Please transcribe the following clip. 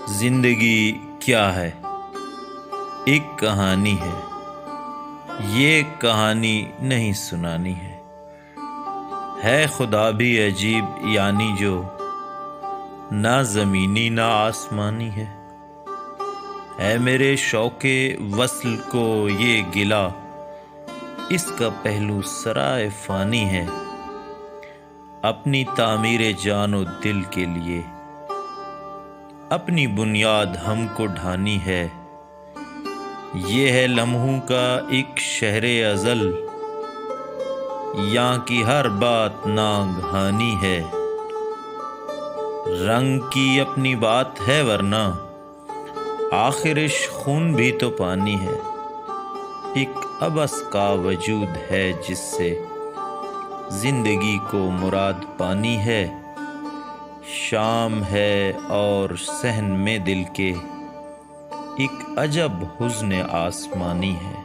زندگی کیا ہے؟ ایک کہانی ہے، یہ کہانی نہیں سنانی ہے خدا بھی عجیب، یعنی جو نہ زمینی نہ آسمانی ہے میرے شوق وصل کو یہ گلہ، اس کا پہلو سرائے فانی ہے، اپنی تعمیر جان و دل کے لیے اپنی بنیاد ہم کو ڈھانی ہے، یہ ہے لمحوں کا ایک شہر ازل، یہاں کی ہر بات ناگہانی ہے، رنگ کی اپنی بات ہے ورنہ آخر عشق خون بھی تو پانی ہے، ایک عبث کا وجود ہے جس سے زندگی کو مراد پانی ہے، شام ہے اور صحن میں دل کے ایک عجب حزن آسمانی ہے۔